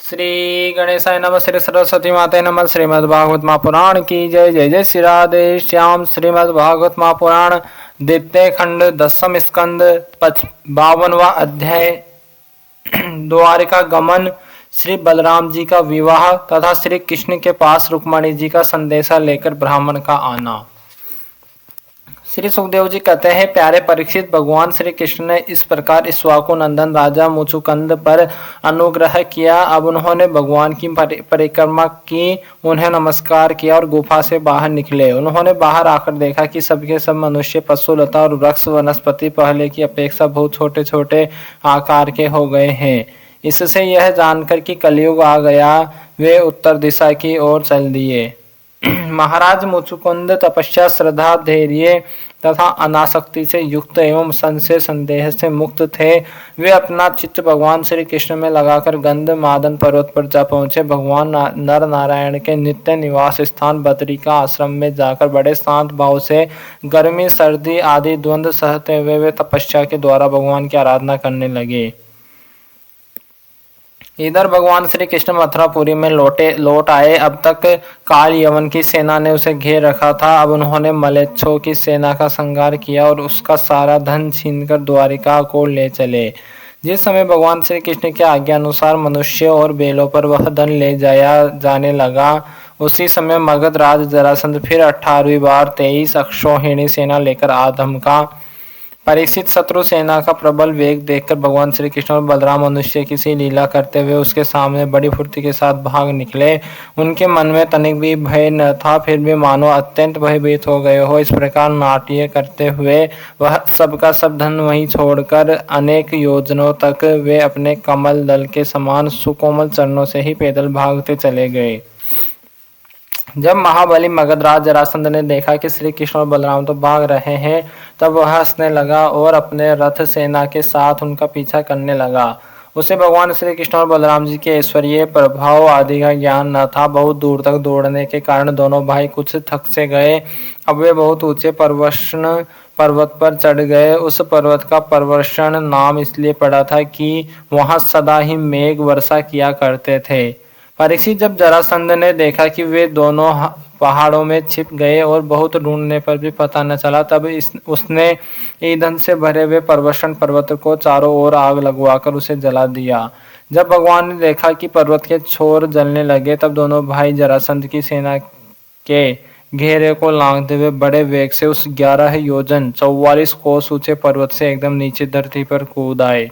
श्री गणेशाय नमः। श्री सरस्वती माते नमः। श्रीमद् भागवत महापुराण की जय। जय जय श्री राधे श्याम। श्रीमद् भागवत महापुराण द्वितीय खंड 10वां स्कंद 52वां अध्याय द्वारिका गमन, श्री बलराम जी का विवाह तथा श्री कृष्ण के पास रुक्मणी जी का संदेशा लेकर ब्राह्मण का आना। श्री सुखदेव जी कहते हैं, प्यारे परीक्षित, भगवान श्री कृष्ण ने इस प्रकार इक्ष्वाकु नंदन राजा मुचुकुंद पर अनुग्रह किया। अब उन्होंने भगवान की परिक्रमा की, उन्हें नमस्कार किया और गुफा से बाहर निकले। उन्होंने बाहर आकर देखा कि सबके सब मनुष्य, पशु, लता और वृक्ष वनस्पति पहले की अपेक्षा बहुत छोटे छोटे आकार के हो गए हैं। इससे यह जानकर कि कलयुग आ गया, वे उत्तर दिशा की ओर चल दिए। महाराज मुचुकुंद तपस्या, श्रद्धा, धैर्य तथा अनासक्ति से युक्त एवं संशय संदेह से मुक्त थे। वे अपना चित्त भगवान श्री कृष्ण में लगाकर गंधमादन पर्वत पर जा पहुंचे। भगवान नर नारायण के नित्य निवास स्थान बद्रिका आश्रम में जाकर बड़े शांत भाव से गर्मी सर्दी आदि द्वंद्व सहते हुए वे तपस्या के द्वारा भगवान की आराधना करने लगे। इधर भगवान श्री कृष्ण मथुरापुरी में लौट आए। अब तक काल यवन की सेना ने उसे घेर रखा था। अब उन्होंने मलेच्छों की सेना का संहार किया और उसका सारा धन छीनकर द्वारिका को ले चले। जिस समय भगवान श्री कृष्ण के आज्ञा अनुसार मनुष्य और बेलों पर वह धन ले जाया जाने लगा, उसी समय मगध राज जरासंध फिर 18वीं बार 23 अक्षौहिणी सेना लेकर आ धमका। परीक्षित, शत्रु सेना का प्रबल वेग देखकर भगवान श्री कृष्ण और बलराम मनुष्य की सी लीला करते हुए उसके सामने बड़ी फुर्ती के साथ भाग निकले। उनके मन में तनिक भी भय न था, फिर भी मानो अत्यंत भयभीत हो गए हो। इस प्रकार नाट्य करते हुए वह सबका सब धन वहीं छोड़कर अनेक योजनों तक वे अपने कमल दल के समान सुकोमल चरणों से ही पैदल भागते चले गए। जब महाबली मगधराज जरासंध ने देखा कि श्री कृष्ण और बलराम तो भाग रहे हैं, तब वह हंसने लगा और अपने रथ सेना के साथ उनका पीछा करने लगा। उसे भगवान श्री कृष्ण और बलराम जी के ऐश्वर्य प्रभाव आदि का ज्ञान न था। बहुत दूर तक दौड़ने के कारण दोनों भाई कुछ थक से गए। अब वे बहुत ऊंचे पर्वत पर चढ़ गए। उस पर्वत का पर्वतन नाम इसलिए पड़ा था कि वहां सदा ही मेघ वर्षा किया करते थे। परीक्षित, जब जरासंध ने देखा कि वे दोनों पहाड़ों में छिप गए और बहुत ढूंढने पर भी पता न चला, तब उसने ईंधन से भरे हुए पर्वतन पर्वत को चारों ओर आग लगवाकर उसे जला दिया। जब भगवान ने देखा कि पर्वत के छोर जलने लगे, तब दोनों भाई जरासंध की सेना के घेरे को लांघते हुए बड़े वेग से उस 11 योजन 44 कोस ऊंचे पर्वत से एकदम नीचे धरती पर कूद आए।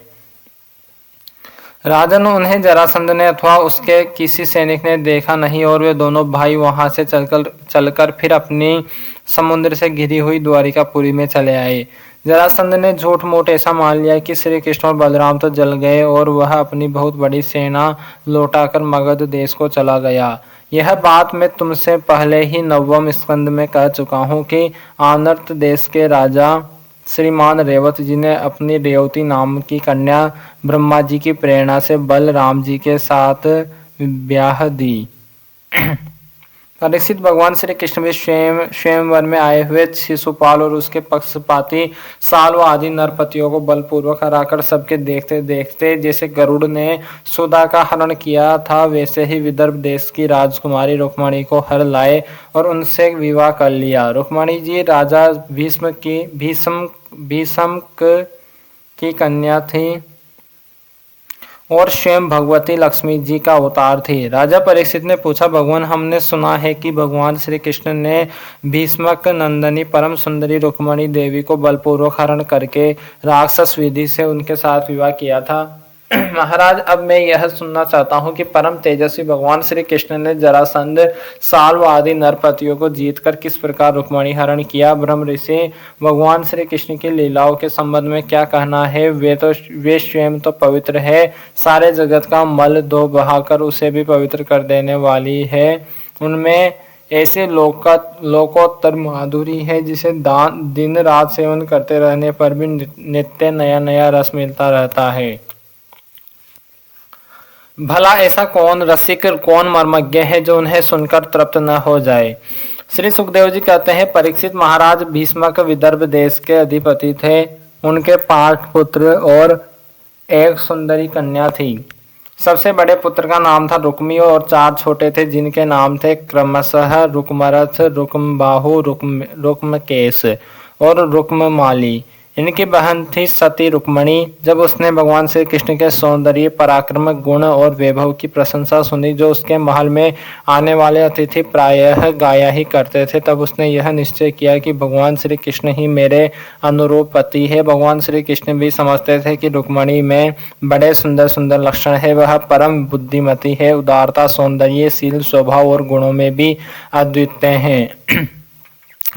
राजन, उन्हें जरासंध ने अथवा उसके किसी सैनिक ने देखा नहीं और वे दोनों भाई वहां से चलकर फिर अपनी समुद्र से घिरी हुई द्वारिकापुरी में चले आए। जरासंध ने झूठ मूठ ऐसा मान लिया कि श्री कृष्ण और बलराम तो जल गए और वह अपनी बहुत बड़ी सेना लौटाकर मगध देश को चला गया। यह बात मैं तुमसे पहले ही 9वें स्कंद में कह चुका हूँ कि आनर्त देश के राजा श्रीमान रेवत जी ने अपनी रेवती नाम की कन्या ब्रह्मा जी की प्रेरणा से बलराम जी के साथ ब्याह दी। परीक्षित, भगवान श्री कृष्ण भी स्वयंवर में आए हुए शिशुपाल और उसके पक्षपाती साल्व आदि नरपतियों को बलपूर्वक हराकर सबके देखते देखते जैसे गरुड़ ने सुधा का हरण किया था, वैसे ही विदर्भ देश की राजकुमारी रुक्मणी को हर लाए और उनसे विवाह कर लिया। रुक्मणी जी राजा भीष्म की कन्या थी और स्वयं भगवती लक्ष्मी जी का अवतार थी। राजा परीक्षित ने पूछा, भगवान, हमने सुना है कि भगवान श्री कृष्ण ने भीष्मक नंदनी परम सुंदरी रुक्मणी देवी को बलपूर्वक हरण करके राक्षस विधि से उनके साथ विवाह किया था। महाराज, अब मैं यह सुनना चाहता हूँ कि परम तेजस्वी भगवान श्री कृष्ण ने जरासंध, साल्व आदि नरपतियों को जीतकर किस प्रकार रुक्मणी हरण किया। ब्रह्म ऋषि भगवान श्री कृष्ण की लीलाओं के संबंध में क्या कहना है। वे स्वयं तो पवित्र है, सारे जगत का मल धो बहाकर उसे भी पवित्र कर देने वाली है। उनमें ऐसे लोकोत्तर माधुरी है जिसे दिन रात सेवन करते रहने पर भी नित्य नया नया रस मिलता रहता है। भला ऐसा कौन रसिक, कौन मर्मज्ञ है जो उन्हें सुनकर तृप्त न हो जाए। श्री सुखदेव जी कहते हैं, परीक्षित महाराज भीष्मक विदर्भ देश के अधिपति थे। उनके 5 पुत्र और एक सुंदरी कन्या थी। सबसे बड़े पुत्र का नाम था रुक्मी और 4 छोटे थे जिनके नाम थे क्रमशः रुक्मरथ, रुक्मबाहु, रुक्मकेश और रुक्ममाली। इनकी बहन थी सती रुक्मणी। जब उसने भगवान श्री कृष्ण के सौंदर्य, पराक्रम, गुण और वैभव की प्रशंसा सुनी जो उसके महल में आने वाले अतिथि प्रायः गाया ही करते थे, तब उसने यह निश्चय किया कि भगवान श्री कृष्ण ही मेरे अनुरूप पति है। भगवान श्री कृष्ण भी समझते थे कि रुक्मणी में बड़े सुंदर सुंदर लक्षण है, वह परम बुद्धिमती है, उदारता, सौंदर्य, शील, स्वभाव और गुणों में भी अद्वितीय है।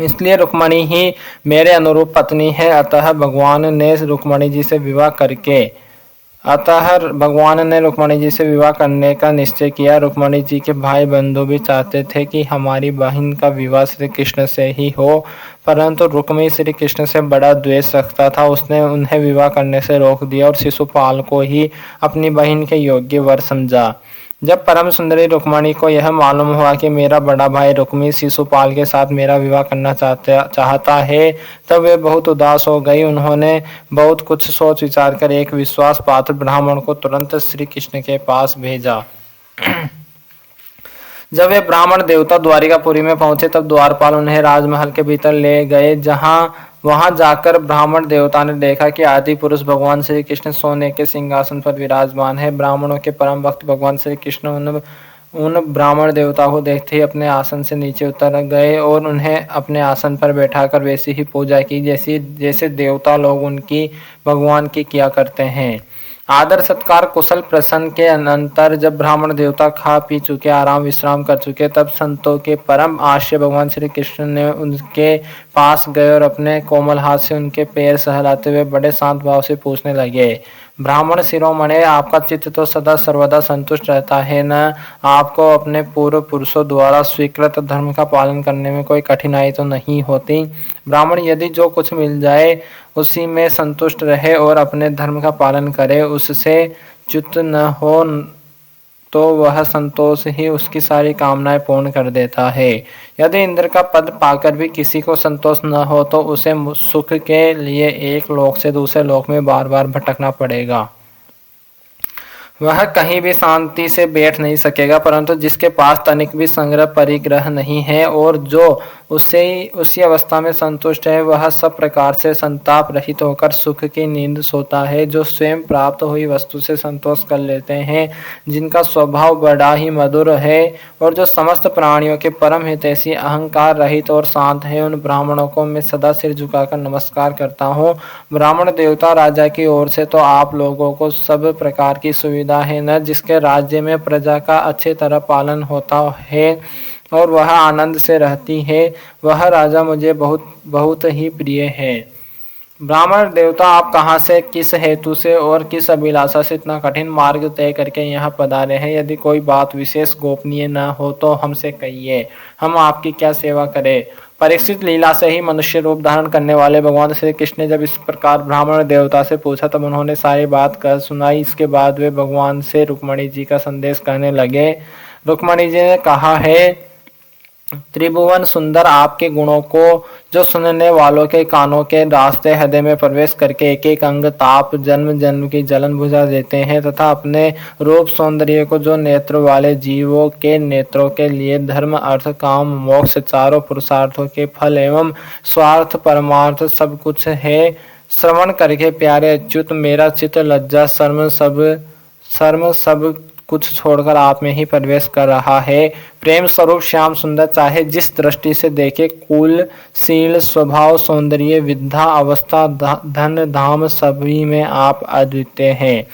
इसलिए रुक्मणी ही मेरे अनुरूप पत्नी है। अतः भगवान ने रुक्मणी जी से विवाह करने का निश्चय किया। रुक्मणी जी के भाई बंधु भी चाहते थे कि हमारी बहन का विवाह श्री कृष्ण से ही हो, परंतु रुक्मी श्री कृष्ण से बड़ा द्वेष रखता था। उसने उन्हें विवाह करने से रोक दिया और शिशुपाल को ही अपनी बहन के योग्य वर समझा। जब परम सुंदरी रुक्मणी को यह मालूम हुआ कि मेरा बड़ा भाई रुक्मी शिशुपाल के साथ मेरा विवाह करना चाहता है, तब वे बहुत उदास हो गई। उन्होंने बहुत कुछ सोच विचार कर एक विश्वास पात्र ब्राह्मण को तुरंत श्री कृष्ण के पास भेजा। जब वे ब्राह्मण देवता द्वारिकापुरी में पहुंचे तब द्वारपाल उन्हें राजमहल के भीतर ले गए। वहां जाकर ब्राह्मण देवता ने देखा कि आदि पुरुष भगवान श्री कृष्ण सोने के सिंहासन पर विराजमान है। ब्राह्मणों के परम भक्त भगवान श्री कृष्ण उन ब्राह्मण देवता को देखते ही अपने आसन से नीचे उतर गए और उन्हें अपने आसन पर बैठाकर वैसी ही पूजा की जैसे देवता लोग उनकी भगवान की किया करते हैं। आदर सत्कार कुशल प्रसन्न के अनंतर जब ब्राह्मण देवता खा पी चुके, आराम विश्राम कर चुके, तब संतों के परम आश्रय भगवान श्री कृष्ण ने उनके पास गए और अपने कोमल हाथ से उनके पैर सहलाते हुए बड़े शांत भाव से पूछने लगे, ब्राह्मण शिरोमणे, आपका चित्त तो सदा सर्वदा संतुष्ट रहता है न? आपको अपने पूर्व पुरुषों द्वारा स्वीकृत धर्म का पालन करने में कोई कठिनाई तो नहीं होती? ब्राह्मण यदि जो कुछ मिल जाए उसी में संतुष्ट रहे और अपने धर्म का पालन करे, उससे च्युत न हो तो वह संतोष ही उसकी सारी कामनाएं पूर्ण कर देता है। यदि इंद्र का पद पाकर भी किसी को संतोष न हो तो उसे सुख के लिए एक लोक से दूसरे लोक में बार बार भटकना पड़ेगा। वह कहीं भी शांति से बैठ नहीं सकेगा, परंतु जिसके पास तनिक भी संग्रह परिग्रह नहीं है और जो उसी अवस्था में संतुष्ट है, वह सब प्रकार से संताप रहित होकर सुख की नींद सोता है। जो स्वयं प्राप्त हुई वस्तु से संतोष कर लेते हैं, जिनका स्वभाव बड़ा ही मधुर है और जो समस्त प्राणियों के परम हितैषी, अहंकार रहित और शांत है, उन ब्राह्मणों को मैं सदा सिर झुकाकर नमस्कार करता हूँ। ब्राह्मण देवता राजा की ओर से तो आप लोगों को सब प्रकार की सुविधा है न? जिसके राज्य में प्रजा का अच्छी तरह पालन होता है और वह आनंद से रहती है, वह राजा मुझे बहुत बहुत ही प्रिय है। ब्राह्मण देवता, आप कहाँ से, किस हेतु से और किस अभिलाषा से इतना कठिन मार्ग तय करके यहाँ पधारे हैं? यदि कोई बात विशेष गोपनीय न हो तो हमसे कहिए, हम आपकी क्या सेवा करें? परीक्षित, लीला से ही मनुष्य रूप धारण करने वाले भगवान श्री कृष्ण ने जब इस प्रकार ब्राह्मण देवता से पूछा तब उन्होंने सारी बात कर सुनाई। इसके बाद वे भगवान से रुक्मणी जी का संदेश कहने लगे। रुक्मणी जी ने कहा है, त्रिभुवन सुंदर, आपके गुणों को जो सुनने वालों के कानों के रास्ते हृदय में प्रवेश करके एक एक अंग ताप जन्म जन्म की जलन बुझा देते हैं, तथा अपने रूप सौंदर्य को जो नेत्र वाले जीवों के नेत्रों के लिए धर्म अर्थ काम मोक्ष चारों पुरुषार्थों के फल एवं स्वार्थ परमार्थ सब कुछ है, श्रवण करके प्यारे अच्युत मेरा चित्त लज्जा शर्म सब कुछ छोड़कर आप में ही प्रवेश कर रहा है। प्रेम स्वरूप श्याम सुंदर, चाहे जिस दृष्टि से देखे, कुल शील स्वभाव सौंदर्य विद्या अवस्था धन धाम सभी में आप अद्वितीय हैं,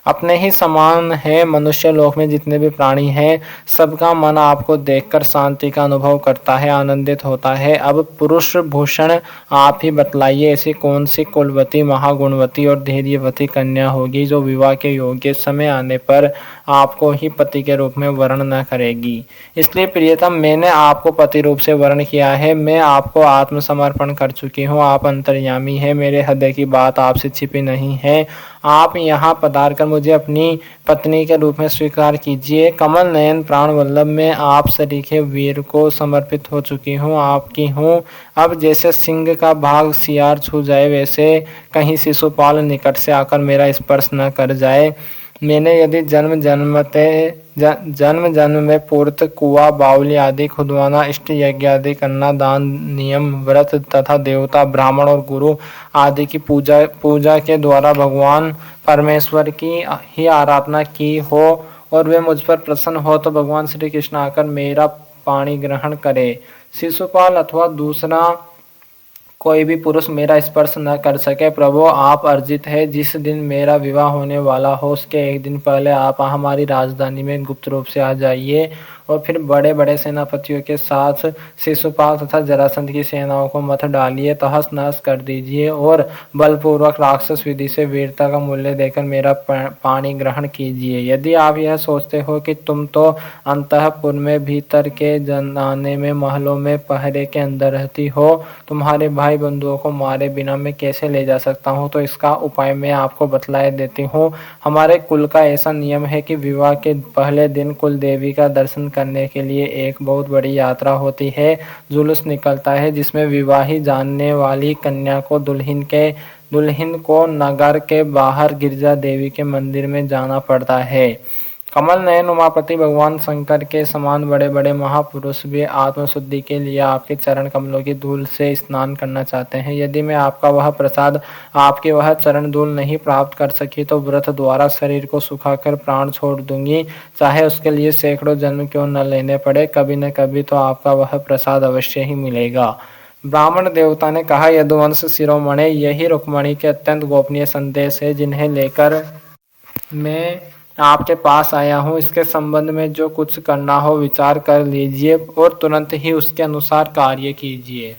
अपने ही समान है। मनुष्य लोक में जितने भी प्राणी हैं, सबका मन आपको देखकर शांति का अनुभव करता है, आनंदित होता है। अब पुरुष भूषण आप ही बतलाइए, ऐसी कौन सी कुलवती महागुणवती और धैर्यवती कन्या होगी जो विवाह के योग्य समय आने पर आपको ही पति के रूप में वर्ण न करेगी? इसलिए प्रियतम, मैंने आपको पति रूप से वर्ण किया है। मैं आपको आत्मसमर्पण कर चुकी हूँ। आप अंतर्यामी है, मेरे हृदय की बात आपसे छिपी नहीं है। आप यहाँ पधार कर मुझे अपनी पत्नी के रूप में स्वीकार कीजिए। कमल नयन प्राण वल्लभ, में आप सरीखे वीर को समर्पित हो चुकी हूँ, आपकी हूँ। अब जैसे सिंह का भाग सियार छू जाए, वैसे कहीं शिशुपाल निकट से आकर मेरा स्पर्श न कर जाए। मैंने यदि जन्म जन्म में पूर्त कुआं बावली आदि खुदवाना, इष्ट यज्ञ आदि करना, दान नियम व्रत तथा देवता ब्राह्मण और गुरु आदि की पूजा के द्वारा भगवान परमेश्वर की ही आराधना की हो और वे मुझ पर प्रसन्न हो तो भगवान श्री कृष्ण आकर मेरा पाणी ग्रहण करे। शिशुपाल अथवा दूसरा कोई भी पुरुष मेरा स्पर्श न कर सके। प्रभु आप अर्जित है, जिस दिन मेरा विवाह होने वाला हो उसके एक दिन पहले आप हमारी राजधानी में गुप्त रूप से आ जाइए और फिर बड़े बड़े सेनापतियों के साथ शिशुपाल तथा जरासंध की सेनाओं को मत डालिए, तहस नहस कर दीजिए और बलपूर्वक राक्षस विधि से वीरता का मूल्य देकर मेरा पाणी ग्रहण कीजिए। यदि आप यह सोचते हो कि तुम तो अंतःपुर में भीतर के जनाने में महलों में पहरे के अंदर रहती हो, तुम्हारे भाई बंधुओं को मारे बिना मैं कैसे ले जा सकता हूँ, तो इसका उपाय मैं आपको बतलाए देती हूँ। हमारे कुल का ऐसा नियम है कि विवाह के पहले दिन कुल देवी का दर्शन करने के लिए एक बहुत बड़ी यात्रा होती है, जुलूस निकलता है, जिसमें विवाही जानने वाली कन्या को दुल्हन को नगर के बाहर गिरजा देवी के मंदिर में जाना पड़ता है। कमल नयन उमापति भगवान शंकर के समान बड़े बड़े महापुरुष भी आत्मशुद्धि के लिए आपके चरण कमलों की धूल से स्नान करना चाहते हैं। यदि मैं आपका वह प्रसाद, आपके वह चरण धूल नहीं प्राप्त कर सकी तो व्रत द्वारा शरीर को सुखाकर प्राण छोड़ दूंगी, चाहे उसके लिए सैकड़ों जन्म क्यों न लेने पड़े। कभी न कभी तो आपका वह प्रसाद अवश्य ही मिलेगा। ब्राह्मण देवता ने कहा, यदुवंश शिरोमणि, यही रुक्मणी के अत्यंत गोपनीय संदेश है जिन्हें लेकर मैं आपके पास आया हूँ। इसके संबंध में जो कुछ करना हो विचार कर लीजिए और तुरंत ही उसके अनुसार कार्य कीजिए।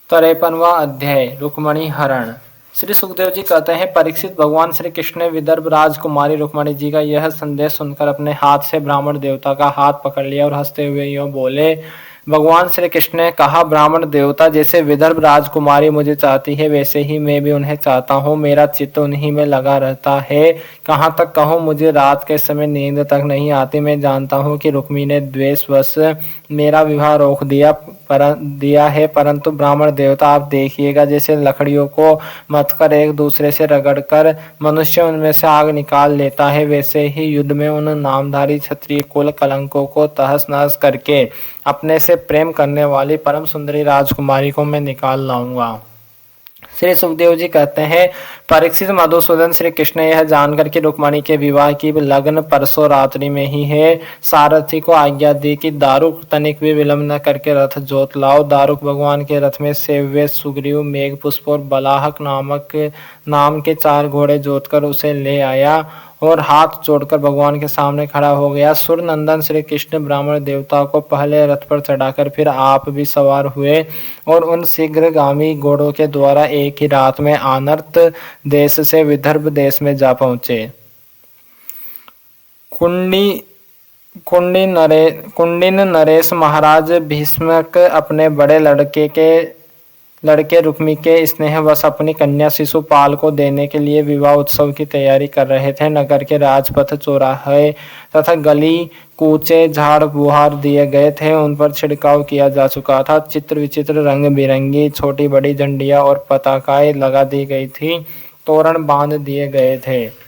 53वां अध्याय, रुक्मणी हरण। श्री सुखदेव जी कहते हैं, परीक्षित, भगवान श्री कृष्ण ने विदर्भ राजकुमारी रुक्मणी जी का यह संदेश सुनकर अपने हाथ से ब्राह्मण देवता का हाथ पकड़ लिया और हंसते हुए यूं बोले। भगवान श्री कृष्ण ने कहा, ब्राह्मण देवता, जैसे विदर्भ राजकुमारी मुझे चाहती है वैसे ही मैं भी उन्हें चाहता हूँ। मेरा चित्त उन्हीं में लगा रहता है। कहाँ तक कहूँ, मुझे रात के समय नींद तक नहीं आती। मैं जानता हूँ कि रुक्मी ने द्वेषवश मेरा विवाह रोक दिया है, परंतु ब्राह्मण देवता आप देखिएगा, जैसे लकड़ियों को मथकर एक दूसरे से रगड़कर मनुष्य उनमें से आग निकाल लेता है, वैसे ही युद्ध में उन नामधारी क्षत्रिय कुल कलंकों को तहस नहस करके अपने से प्रेम करने वाली परम सुंदरी राजकुमारी को मैं निकाल लाऊंगा। श्री सुखदेव जी कहते हैं, परीक्षित मधुसूदन, श्री कृष्ण यह जानकर कि रुक्मणी के विवाह की लगन परसों रात्रि में ही है, सारथी को आज्ञा दी कि दारुक तनिक भी विलंब न करके रथ जोत लाओ। दारुक भगवान के रथ में सेव्य सुग्रीव, मेघपुष्प और बलाहक नाम के 4 घोड़े जोतकर उसे ले आया और हाथ जोड़कर भगवान के सामने खड़ा हो गया। सुरनंदन श्री कृष्ण ब्राह्मण देवता को पहले रथ पर चढ़ाकर फिर आप भी सवार हुए और उन शीघ्रगामी घोड़ों के द्वारा एक ही रात में आनर्त देश से विदर्भ देश में जा पहुंचे। कुंडिन नरेश महाराज भीष्मक अपने बड़े लड़के रुक्मी के स्नेहवश अपनी कन्या शिशुपाल को देने के लिए विवाह उत्सव की तैयारी कर रहे थे। नगर के राजपथ, चौराहे तथा गली कूचे झाड़ बुहार दिए गए थे, उन पर छिड़काव किया जा चुका था। चित्र विचित्र रंग बिरंगी छोटी बड़ी झंडियां और पताकाएं लगा दी गई थी, तोरण बांध दिए गए थे।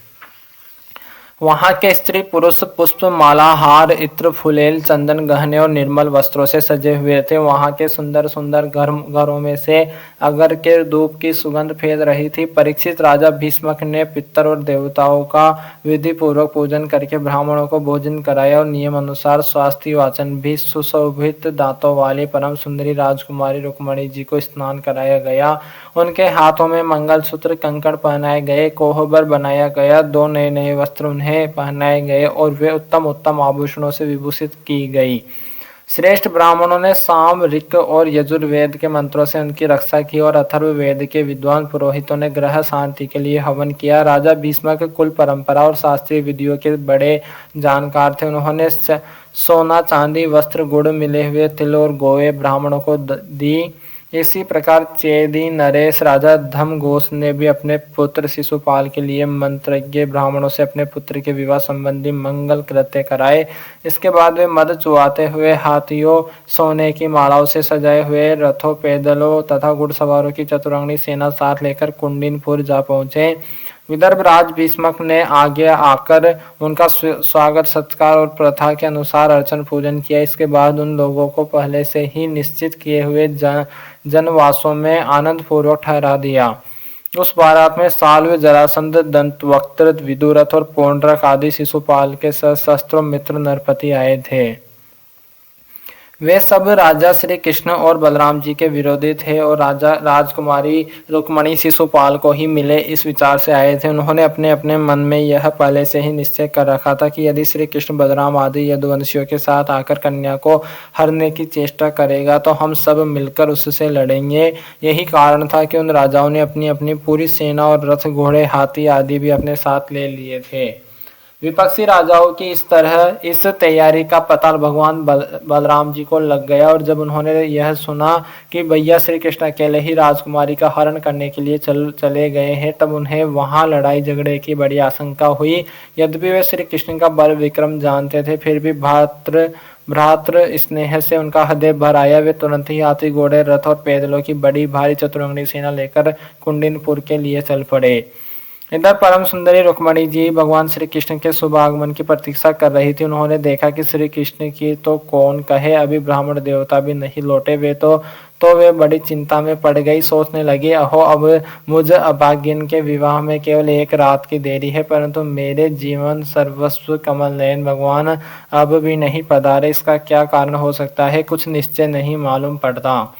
वहां के स्त्री पुरुष पुष्प माला, हार, इत्र, फुलेल, चंदन, गहने और निर्मल वस्त्रों से सजे हुए थे। वहां के सुंदर सुंदर घरों में से अगर के धूप की सुगंध फैल रही थी। परीक्षित, राजा भीष्मक ने पितर और देवताओं का विधि पूर्वक पूजन करके ब्राह्मणों को भोजन कराया और नियम अनुसार स्वास्थ्य वाचन भी सुशोभित दांतों वाली परम सुंदरी राजकुमारी रुक्मणी जी को स्नान कराया गया। उनके हाथों में मंगलसूत्र, कंकड़ पहनाए गए, कोहबर बनाया गया, 2 नए नए वस्त्र उन्हें पहनाए गए और वे उत्तम उत्तम आभूषणों से विभूषित की गई। श्रेष्ठ ब्राह्मणों ने साम, ऋक और यजुर्वेद के मंत्रों से उनकी रक्षा की और अथर्ववेद के विद्वान पुरोहितों ने ग्रह शांति के लिए हवन किया। राजा भीष्मक कुल परंपरा और शास्त्रीय विधियों के बड़े जानकार थे। उन्होंने सोना, चांदी, वस्त्र, गुड़ मिले हुए तिल और गोए ब्राह्मणों को दी। इसी प्रकार चेदी नरेश राजा धर्मघोष ने भी अपने पुत्र शिशुपाल के लिए मंत्रज्ञ ब्राह्मणों से अपने पुत्र के विवाह संबंधी मंगल कृत्य कराए। इसके बाद वे मद चुआते हुए हाथियों, सोने की मालाओं से सजाए हुए रथों, पैदलों तथा घुड़सवारों की चतुरंगी सेना साथ लेकर कुंडिनपुर जा पहुंचे। विदर्भ राज भीष्मक ने आगे आकर उनका स्वागत सत्कार और प्रथा के अनुसार अर्चन पूजन किया। इसके बाद उन लोगों को पहले से ही निश्चित किए हुए जनवासों में आनंद पूर्वक ठहरा दिया। उस बारात में साल्व, जरासंध, दंतवक्त्र, विदुरथ और पौंड्रक आदि शिशुपाल के सशस्त्र मित्र नरपति आए थे। वे सब राजा श्री कृष्ण और बलराम जी के विरोधी थे और राजकुमारी रुक्मणी शिशुपाल को ही मिले इस विचार से आए थे। उन्होंने अपने अपने मन में यह पहले से ही निश्चय कर रखा था कि यदि श्री कृष्ण बलराम आदि यदुवंशियों के साथ आकर कन्या को हरने की चेष्टा करेगा तो हम सब मिलकर उससे लड़ेंगे। यही कारण था कि उन राजाओं ने अपनी अपनी पूरी सेना और रथ, घोड़े, हाथी आदि भी अपने साथ ले लिए थे। विपक्षी राजाओं की इस तैयारी का पता भगवान बलराम जी को लग गया और जब उन्होंने यह सुना कि भैया श्री कृष्ण अकेले ही राजकुमारी का हरण करने के लिए चले गए हैं, तब उन्हें वहां लड़ाई झगड़े की बड़ी आशंका हुई। यद्यपि वे श्री कृष्ण का बल विक्रम जानते थे, फिर भी भ्रातृ स्नेह से उनका हृदय भर आया। वे तुरंत ही हाथी, घोड़े, रथ और पैदलों की बड़ी भारी चतुरंगी सेना लेकर कुंडिनपुर के लिए चल पड़े। इधर परम सुंदरी रुक्मणी जी भगवान श्री कृष्ण के शुभ आगमन की प्रतीक्षा कर रही थी। उन्होंने देखा कि श्री कृष्ण की तो कौन कहे, अभी ब्राह्मण देवता भी नहीं लौटे। वे बड़ी चिंता में पड़ गई। सोचने लगी, अहो अब मुझ अभागिन के विवाह में केवल एक रात की देरी है, परंतु मेरे जीवन सर्वस्व कमल नयन भगवान अब भी नहीं पधारे। इसका क्या कारण हो सकता है, कुछ निश्चय नहीं मालूम पड़ता।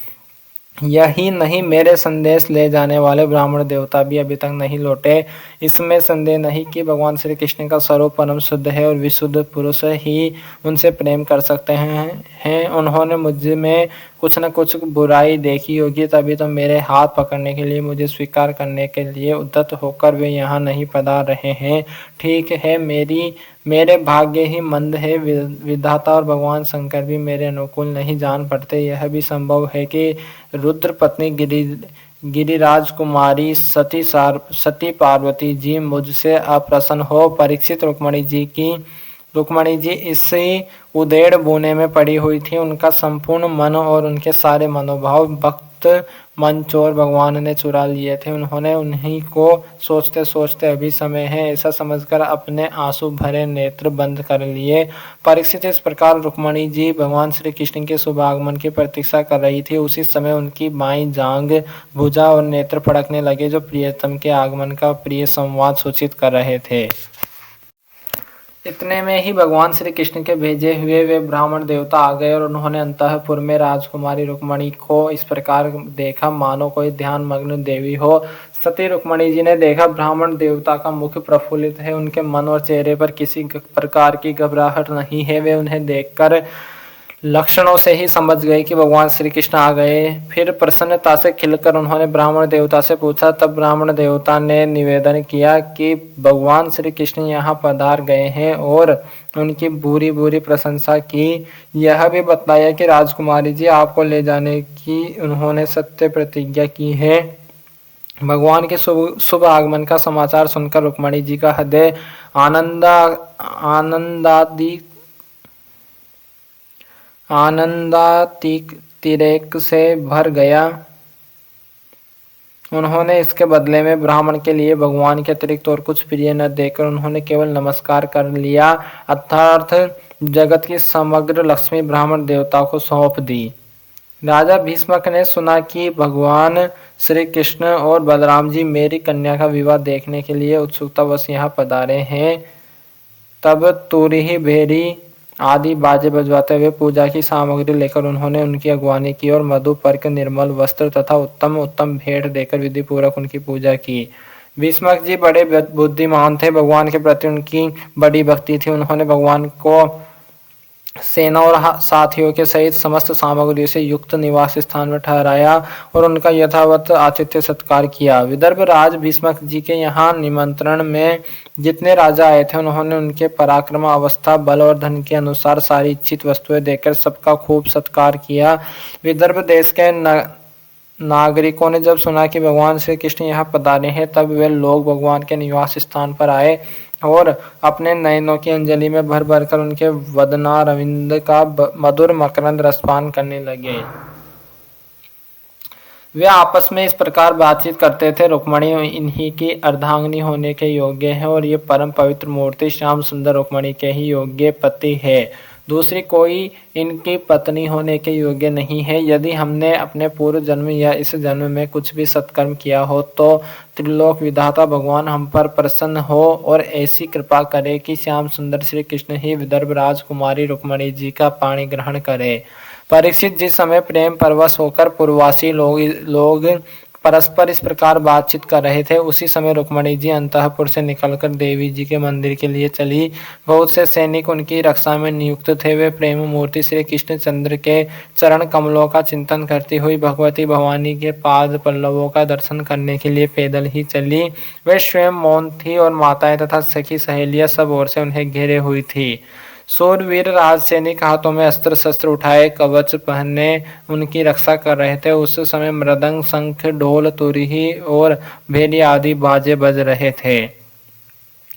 यही नहीं, मेरे संदेश ले जाने वाले ब्राह्मण देवता भी अभी तक नहीं लौटे। इसमें संदेह नहीं कि भगवान श्री कृष्ण का स्वरूप परम शुद्ध है और विशुद्ध पुरुष ही उनसे प्रेम कर सकते हैं। उन्होंने मुझ में कुछ न कुछ बुराई देखी होगी, तभी तो मेरे हाथ पकड़ने के लिए, मुझे स्वीकार करने के लिए उद्यत होकर वे यहाँ नहीं पधार रहे हैं। ठीक है, मेरे भाग्य ही मंद है। विधाता और भगवान शंकर भी मेरे अनुकूल नहीं जान पड़ते। यह भी संभव है कि रुद्र पत्नी गिरिराज कुमारी सती पार्वती जी मुझसे अप्रसन्न हो। परीक्षित रुक्मणी जी इसी उधेड़ बुने में पड़ी हुई थी। उनका संपूर्ण मन और उनके सारे मनोभाव भक्त मंचोर भगवान ने चुरा लिए थे। उन्होंने उन्हीं को सोचते सोचते अभी समय है ऐसा समझकर अपने आंसू भरे नेत्र बंद कर लिए। परीक्षित इस प्रकार रुक्मणी जी भगवान श्री कृष्ण के शुभ आगमन की प्रतीक्षा कर रही थी। उसी समय उनकी बाईं जांग, भुजा और नेत्र फड़कने लगे, जो प्रियतम के आगमन का प्रिय संवाद सूचित कर रहे थे। इतने में ही भगवान श्री कृष्ण के भेजे हुए वे ब्राह्मण देवता आ गए और उन्होंने अंतःपुर में राजकुमारी रुक्मणी को इस प्रकार देखा मानो कोई ध्यान मग्न देवी हो। सती रुक्मणी जी ने देखा ब्राह्मण देवता का मुख प्रफुल्लित है, उनके मन और चेहरे पर किसी प्रकार की घबराहट नहीं है। वे उन्हें देखकर लक्षणों से ही समझ गए कि भगवान श्री कृष्ण आ गए। फिर प्रसन्नता से खिलकर उन्होंने ब्राह्मण देवता से पूछा। तब ब्राह्मण देवता ने निवेदन किया कि भगवान श्री कृष्ण यहाँ पधार गए हैं और उनकी बुरी बुरी प्रशंसा की। यह भी बताया कि राजकुमारी जी आपको ले जाने की उन्होंने सत्य प्रतिज्ञा की है। भगवान के शुभ आगमन का समाचार सुनकर रुक्मणी जी का हृदय आनंदातिरेक से भर गया। उन्होंने इसके बदले में ब्राह्मण के लिए भगवान के अतिरिक्त और कुछ प्रिय न देकर उन्होंने केवल नमस्कार कर लिया, अर्थात जगत की समग्र लक्ष्मी ब्राह्मण देवता को सौंप दी। राजा भीष्मक ने सुना कि भगवान श्री कृष्ण और बलराम जी मेरी कन्या का विवाह देखने के लिए उत्सुकतावश यहाँ पधारे हैं। तब तुरही, भेरी आदि बाजे बजवाते हुए पूजा की सामग्री लेकर उन्होंने उनकी अगवानी की और मधुपर्क, निर्मल वस्त्र तथा उत्तम उत्तम भेंट देकर विधि पूर्वक उनकी पूजा की। भीष्मक जी बड़े बुद्धिमान थे, भगवान के प्रति उनकी बड़ी भक्ति थी। उन्होंने भगवान को सेना और साथियों के सहित समस्त सामग्रियों से युक्त निवास स्थान में ठहराया और उनका यथावत आतिथ्य सत्कार किया। विदर्भ राज भीष्मक जी के यहाँ निमंत्रण में जितने राजा आए थे उन्होंने उनके पराक्रम, अवस्था, बल और धन के अनुसार सारी इच्छित वस्तुएं देकर सबका खूब सत्कार किया। विदर्भ देश के नागरिकों ने जब सुना कि भगवान श्री कृष्ण यहाँ पधारे हैं, तब वे लोग भगवान के निवास स्थान पर आए और अपने नयनों की अंजलि में भर भर कर उनके वदनारविंद का मधुर मकरंद रसपान करने लगे। वे आपस में इस प्रकार बातचीत करते थे, रुक्मणी इन्हीं की अर्धांगिनी होने के योग्य है और ये परम पवित्र मूर्ति श्याम सुंदर रुक्मणी के ही योग्य पति है, दूसरी कोई इनकी पत्नी होने के योग्य नहीं है। यदि हमने अपने पूर्व जन्म या इस जन्म में कुछ भी सत्कर्म किया हो तो त्रिलोक विधाता भगवान हम पर प्रसन्न हो और ऐसी कृपा करे कि श्याम सुंदर श्री कृष्ण ही विदर्भ राजकुमारी रुक्मणी जी का पाणी ग्रहण करे। परीक्षित जिस समय प्रेम परवश होकर पूर्ववासी लोग परस्पर इस प्रकार बातचीत कर रहे थे, उसी समय रुक्मणी जी अंतःपुर से निकलकर देवी जी के मंदिर के लिए चली। बहुत से सैनिक उनकी रक्षा में नियुक्त थे। वे प्रेम मूर्ति श्री कृष्ण चंद्र के चरण कमलों का चिंतन करती हुई भगवती भवानी के पाद पल्लवों का दर्शन करने के लिए पैदल ही चली। वे स्वयं मौन थी और माताएं तथा सखी सहेलियां सब ओर से उन्हें घेरे हुई थी। शूरवीर राज सैनिक हाथों में अस्त्र शस्त्र उठाए कवच पहने उनकी रक्षा कर रहे थे। उस समय मृदंग, शंख, ढोल, तुरही और भेरी आदि बाजे बज रहे थे।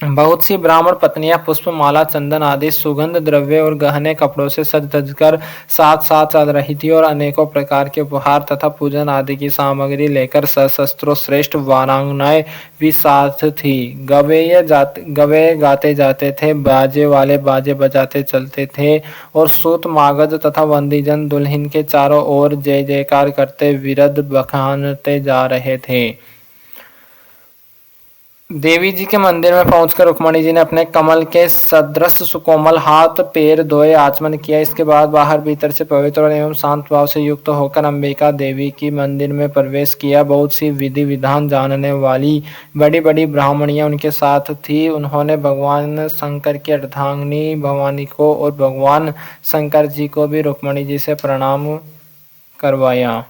बहुत सी ब्राह्मण पत्नियां पुष्प, माला, चंदन आदि सुगंध द्रव्य और गहने कपड़ों से सज धज कर साथ साथ चल रही थी और अनेकों प्रकार के उपहार तथा पूजन आदि की सामग्री लेकर सशस्त्रों श्रेष्ठ वारांगनाएं भी साथ थी। गवे गाते जाते थे, बाजे वाले बाजे बजाते चलते थे और सूत मागध तथा वंदीजन दुल्हन के चारों ओर जय जयकार करते विरध बखानते जा रहे थे। देवी जी के मंदिर में पहुंचकर रुक्मणी जी ने अपने कमल के सदृश सुकोमल हाथ पैर धोए, आचमन किया। इसके बाद बाहर भीतर से पवित्र और एवं शांत भाव से युक्त होकर अंबिका देवी की मंदिर में प्रवेश किया। बहुत सी विधि विधान जानने वाली बड़ी बड़ी ब्राह्मणियां उनके साथ थी। उन्होंने भगवान शंकर की अर्धांगिनी भवानी को और भगवान शंकर जी को भी रुक्मणी जी से प्रणाम करवाया।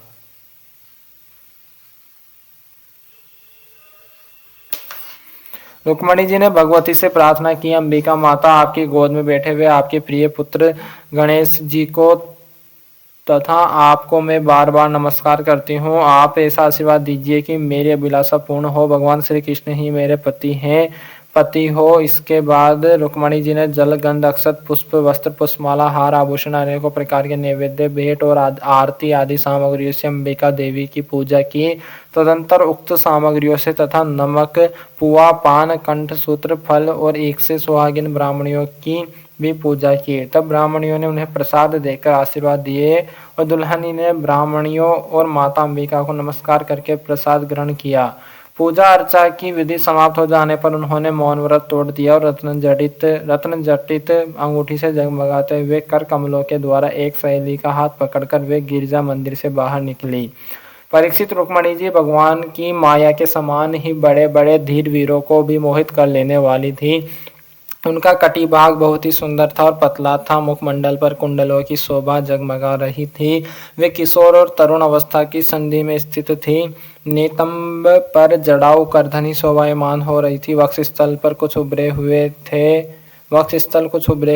रुक्मणी जी ने भगवती से प्रार्थना की, अंबिका माता, आपकी गोद में बैठे हुए आपके प्रिय पुत्र गणेश जी को तथा आपको मैं बार बार नमस्कार करती हूँ। आप ऐसा आशीर्वाद दीजिए कि मेरी अभिलाषा पूर्ण हो। भगवान श्री कृष्ण ही मेरे पति हो। इसके बाद रुक्मणी जी ने जल, गंध, अक्षत, पुष्प, वस्त्र, पुष्पमाला, हार, आभूषण, अनेकों प्रकार के नैवेद्य, भेंट और आरती आदि सामग्रियों से अंबिका देवी की पूजा की। तदंतर उक्त सामग्रियों से तथा नमक, पुआ, पान, कंठ सूत्र, फल और एक से सुहागिन ब्राह्मणियों की भी पूजा की। तब ब्राह्मणियों ने उन्हें प्रसाद देकर आशीर्वाद दिए और दुल्हनी ने ब्राह्मणियों और माता अंबिका को नमस्कार करके प्रसाद ग्रहण किया। पूजा अर्चा की विधि समाप्त हो जाने पर उन्होंने मौन व्रत तोड़ दिया और रत्न जटित अंगूठी से जगमगाते हुए कर कमलों के द्वारा एक सहेली का हाथ पकड़कर वे गिरजा मंदिर से बाहर निकली। परीक्षित, रुक्मणी जी भगवान की माया के समान ही बड़े बड़े धीर वीरों को भी मोहित कर लेने वाली थी। उनका कटिभाग बहुत ही सुंदर था और पतला था। मुखमंडल पर कुंडलों की शोभा जगमगा रही थी। वे किशोर और तरुण अवस्था की संधि में स्थित थी। नितंब पर जड़ाऊ करधनी शोभायमान हो रही थी। वक्षस्थल कुछ उभरे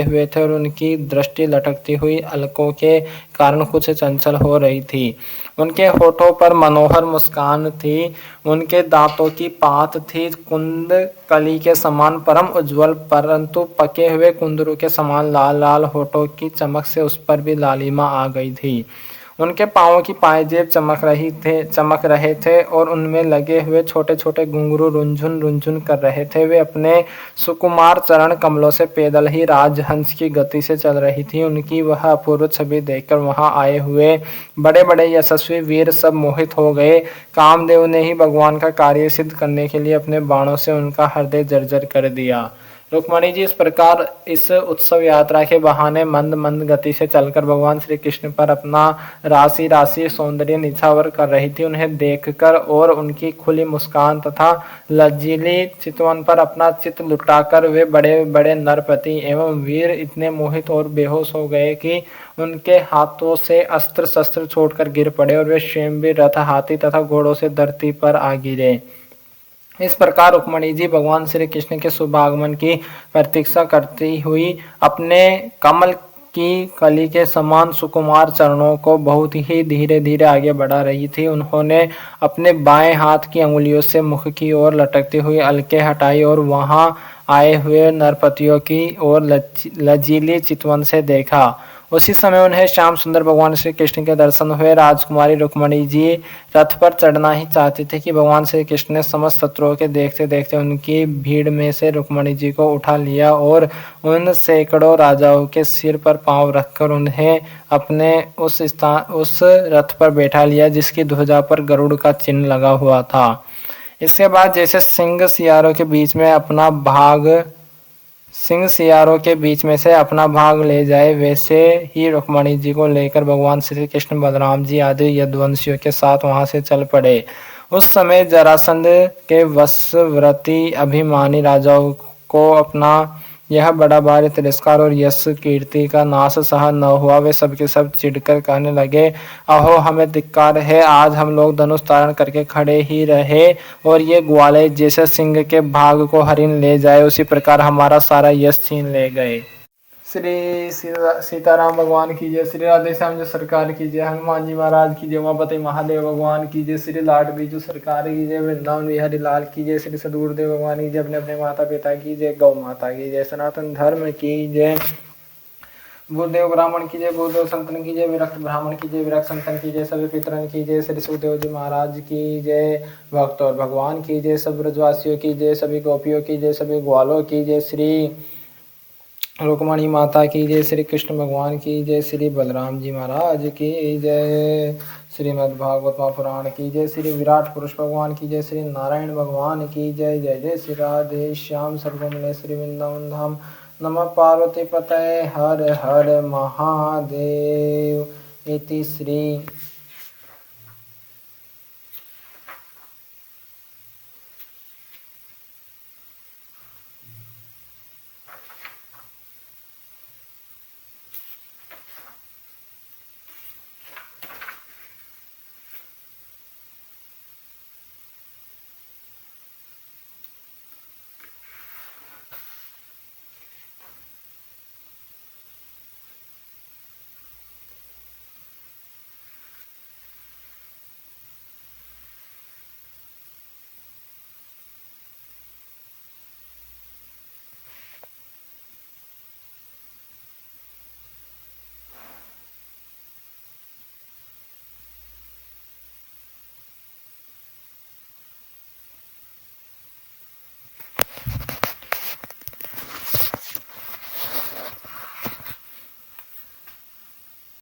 हुए थे और उनकी दृष्टि लटकती हुई अलकों के कारण कुछ चंचल हो रही थी। उनके होठों पर मनोहर मुस्कान थी। उनके दांतों की पात थी कुंद कली के समान परम उज्जवल, परंतु पके हुए कुंदरू के समान लाल लाल होठों की चमक से उस पर भी लालिमा आ गई थी। उनके पांवों की पायजेब चमक रहे थे और उनमें लगे हुए छोटे छोटे घुंघरू रुंझुन रुंझुन कर रहे थे। वे अपने सुकुमार चरण कमलों से पैदल ही राजहंस की गति से चल रही थी। उनकी वह अपूर्व छवि देखकर वहां आए हुए बड़े बड़े यशस्वी वीर सब मोहित हो गए। कामदेव ने ही भगवान का कार्य सिद्ध करने के लिए अपने बाणों से उनका हृदय जर्जर कर दिया। रुक्मणी जी इस प्रकार इस उत्सव यात्रा के बहाने मंद मंद गति से चलकर भगवान श्री कृष्ण पर अपना राशि राशि सौंदर्य निछावर कर रही थी। उन्हें देखकर और उनकी खुली मुस्कान तथा लज्जीली चितवन पर अपना चित्त लुटाकर वे बड़े बड़े नरपति एवं वीर इतने मोहित और बेहोश हो गए कि उनके हाथों से अस्त्र शस्त्र छोड़कर गिर पड़े और वे स्वयं भी रथ, हाथी तथा घोड़ों से धरती पर आ गिरे। इस प्रकार रुक्मणी जी भगवान श्री कृष्ण के शुभ आगमन की प्रतीक्षा करती हुई अपने कमल की कली के समान सुकुमार चरणों को बहुत ही धीरे धीरे आगे बढ़ा रही थी। उन्होंने अपने बाएं हाथ की अंगुलियों से मुख की ओर लटकती हुई अलके हटाई और वहां आए हुए नरपतियों की ओर लचीली चितवन से देखा। उसी समय उन्हें श्याम सुंदर भगवान श्री कृष्ण के दर्शन हुए। राजकुमारी रुक्मणी जी रथ पर चढ़ना ही चाहती थी कि भगवान श्री कृष्ण ने समस्त शत्रुओं के देखते देखते उनकी भीड़ में से रुक्मणी जी को उठा लिया और उन सैकड़ों राजाओं के सिर पर पांव रखकर उन्हें अपने उस रथ पर बैठा लिया जिसकी ध्वजा पर गरुड़ का चिन्ह लगा हुआ था। इसके बाद जैसे सिंह सियारों के बीच में से अपना भाग ले जाए, वैसे ही रुक्मणी जी को लेकर भगवान श्री कृष्ण बलराम जी आदि यदुवंशियों के साथ वहां से चल पड़े। उस समय जरासंध के वशवर्ती अभिमानी राजाओं को अपना यह बड़ा भारी तिरस्कार और यश कीर्ति का नाश सह न हुआ। वे सबके सब चिढ़कर कहने लगे, अहो हमें धिक्कार है, आज हम लोग धनुष धारण करके खड़े ही रहे और ये ग्वाले जैसे सिंह के भाग को हरिण ले जाए उसी प्रकार हमारा सारा यश छीन ले गए। श्री सीताराम भगवान की जय, श्री राधे श्याम जी सरकार की जय, हनुमान जी महाराज की जय, उमापति महादेव भगवान की जय, श्री लाड बीजू सरकार की जय, वृंदावन बिहारी लाल की जय, श्री सदगुरुदेव भगवान की जय, अपने अपने माता पिता की जय, गौ माता की जय, सनातन धर्म की जय, गुरुदेव ब्राह्मण की जय, गुरुदेव संतन की जय, विरक्त ब्राह्मण की जय, विरक्त संतन की जय, सभी पितरन की जय, श्री सुखदेव जी महाराज की जय, भक्त और भगवान की जय, सब ब्रजवासियों की जय, सभी गोपियों की जय, सभी ग्वालों की जय, श्री रुक्मणी माता की जय, श्री कृष्ण भगवान की जय, श्री बलराम जी महाराज की जय, श्रीमद् भागवत महापुराण की जय, श्री विराट पुरुष भगवान की जय, श्री नारायण भगवान की जय। जय जय श्री राधे श्याम सर्वमंगल श्री वृंदावन धाम। नमः पार्वती पतये हर हर महादेव। इति श्री